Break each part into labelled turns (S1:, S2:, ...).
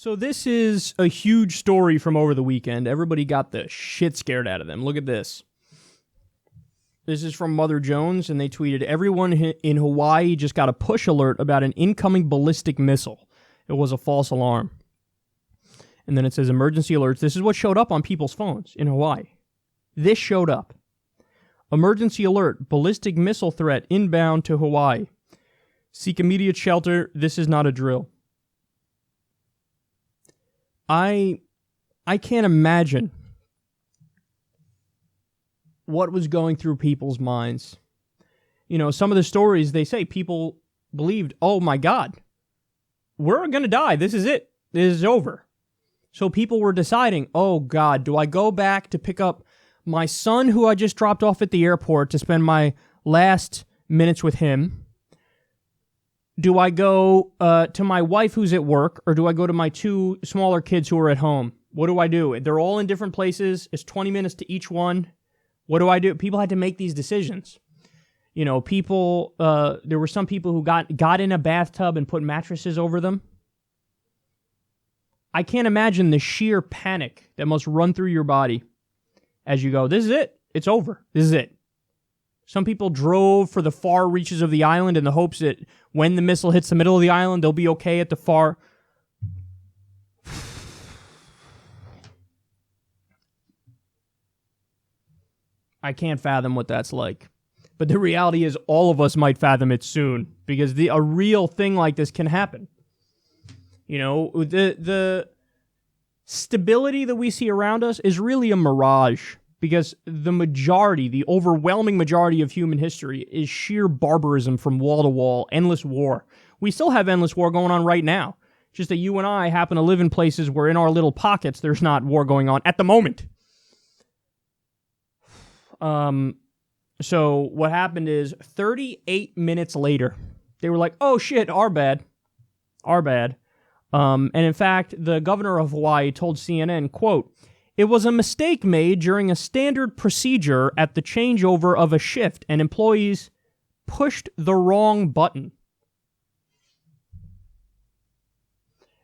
S1: So this is a huge story from over the weekend. Everybody got the shit scared out of them. Look at this. This is from Mother Jones, and they tweeted, everyone in Hawaii just got a push alert about an incoming ballistic missile. It was a false alarm. And then it says emergency alerts. This is what showed up on people's phones in Hawaii. This showed up. Emergency alert, ballistic missile threat inbound to Hawaii. Seek immediate shelter. This is not a drill. I can't imagine what was going through people's minds. You know, some of the stories, they say people believed, oh my God, we're going to die. This is it. This is over. So people were deciding, oh God, do I go back to pick up my son who I just dropped off at the airport to spend my last minutes with him? Do I go to my wife who's at work, or do I go to my two smaller kids who are at home? What do I do? They're all in different places. It's 20 minutes to each one. What do I do? People had to make these decisions. You know, people, there were some people who got in a bathtub and put mattresses over them. I can't imagine the sheer panic that must run through your body as you go, this is it. It's over. This is it. Some people drove for the far reaches of the island in the hopes that when the missile hits the middle of the island, they'll be okay at the far. I can't fathom what that's like. But the reality is all of us might fathom it soon, because a real thing like this can happen. You know, the stability that we see around us is really a mirage, because the overwhelming majority of human history is sheer barbarism from wall to wall, endless war. We still have endless war going on right now. Just that you and I happen to live in places where in our little pockets there's not war going on at the moment. So what happened is 38 minutes later, they were like, oh shit, our bad. And in fact, the governor of Hawaii told CNN, quote, it was a mistake made during a standard procedure at the changeover of a shift, and employees pushed the wrong button.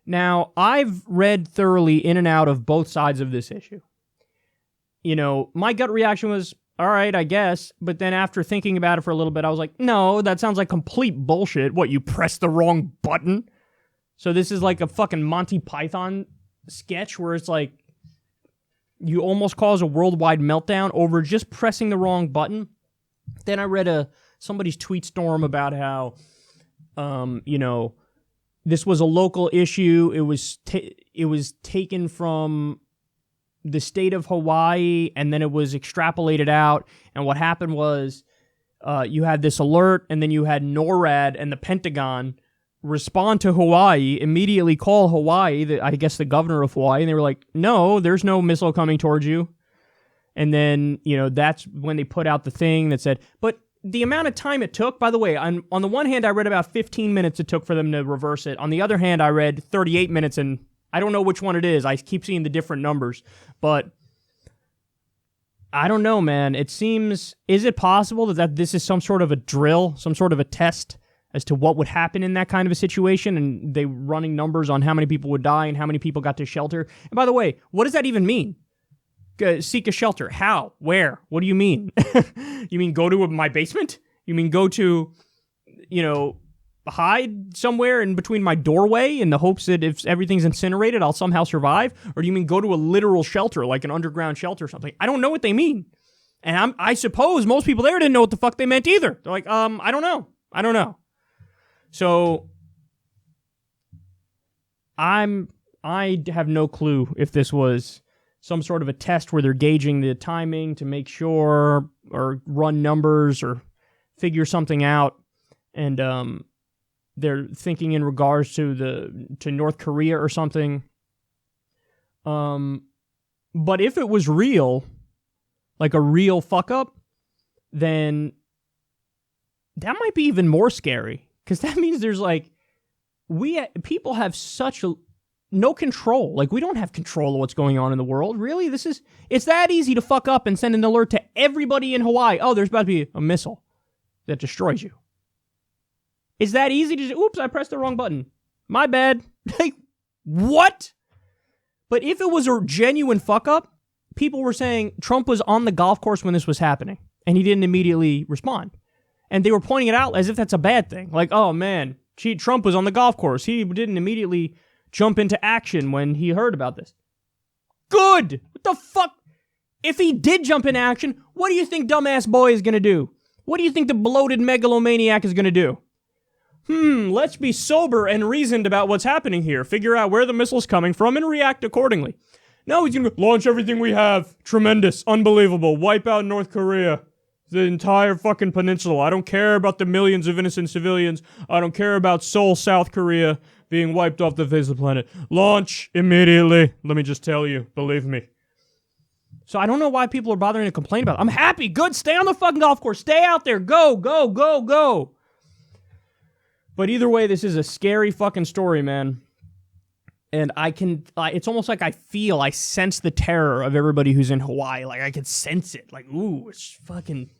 S1: Now, I've read thoroughly in and out of both sides of this issue. You know, my gut reaction was, all right, I guess. But then after thinking about it for a little bit, I was like, no, that sounds like complete bullshit. What, you pressed the wrong button? So this is like a fucking Monty Python sketch where it's like you almost cause a worldwide meltdown over just pressing the wrong button. Then I read somebody's tweet storm about how, you know, this was a local issue. It was taken from the state of Hawaii, and then it was extrapolated out. And what happened was you had this alert, and then you had NORAD and the Pentagon respond to Hawaii, immediately call Hawaii, I guess the governor of Hawaii, and they were like, no, there's no missile coming towards you. And then, you know, that's when they put out the thing that said, but the amount of time it took, by the way, on the one hand, I read about 15 minutes it took for them to reverse it. On the other hand, I read 38 minutes, and I don't know which one it is. I keep seeing the different numbers, but I don't know, man. It seems, is it possible that this is some sort of a drill, some sort of a test as to what would happen in that kind of a situation, and they running numbers on how many people would die and how many people got to shelter? And by the way, what does that even mean? Seek a shelter. How? Where? What do you mean? You mean go to my basement? You mean go to, you know, hide somewhere in between my doorway in the hopes that if everything's incinerated, I'll somehow survive? Or do you mean go to a literal shelter, like an underground shelter or something? I don't know what they mean. And I suppose most people there didn't know what the fuck they meant either. They're like, I don't know. So I have no clue if this was some sort of a test where they're gauging the timing to make sure, or run numbers or figure something out. And they're thinking in regards to North Korea or something. But if it was real, like a real fuck up, then that might be even more scary. Because that means there's like, people have such no control. Like, we don't have control of what's going on in the world. Really? It's that easy to fuck up and send an alert to everybody in Hawaii. Oh, there's about to be a missile that destroys you. It's that easy to oops, I pressed the wrong button. My bad. Like, What? But if it was a genuine fuck up, people were saying Trump was on the golf course when this was happening, and he didn't immediately respond. And they were pointing it out as if that's a bad thing. Like, oh man, Trump was on the golf course. He didn't immediately jump into action when he heard about this. Good! What the fuck? If he did jump into action, what do you think dumbass boy is going to do? What do you think the bloated megalomaniac is going to do? Let's be sober and reasoned about what's happening here. Figure out where the missile's coming from and react accordingly. No, he's going to launch everything we have. Tremendous. Unbelievable. Wipe out North Korea. The entire fucking peninsula. I don't care about the millions of innocent civilians. I don't care about Seoul, South Korea being wiped off the face of the planet. Launch immediately. Let me just tell you. Believe me. So I don't know why people are bothering to complain about it. I'm happy. Good. Stay on the fucking golf course. Stay out there. Go, go, go, go. But either way, this is a scary fucking story, man. And it's almost like I sense the terror of everybody who's in Hawaii. Like, I could sense it. Like, ooh, it's fucking...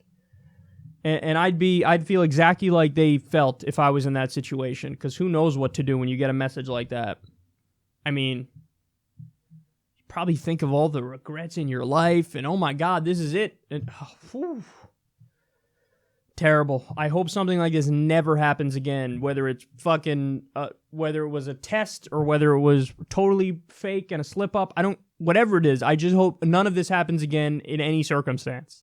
S1: And I'd feel exactly like they felt if I was in that situation. Because who knows what to do when you get a message like that. I mean, you probably think of all the regrets in your life. And oh my God, this is it. And, terrible. I hope something like this never happens again. Whether it's fucking... whether it was a test or whether it was totally fake and a slip up. Whatever it is, I just hope none of this happens again in any circumstance.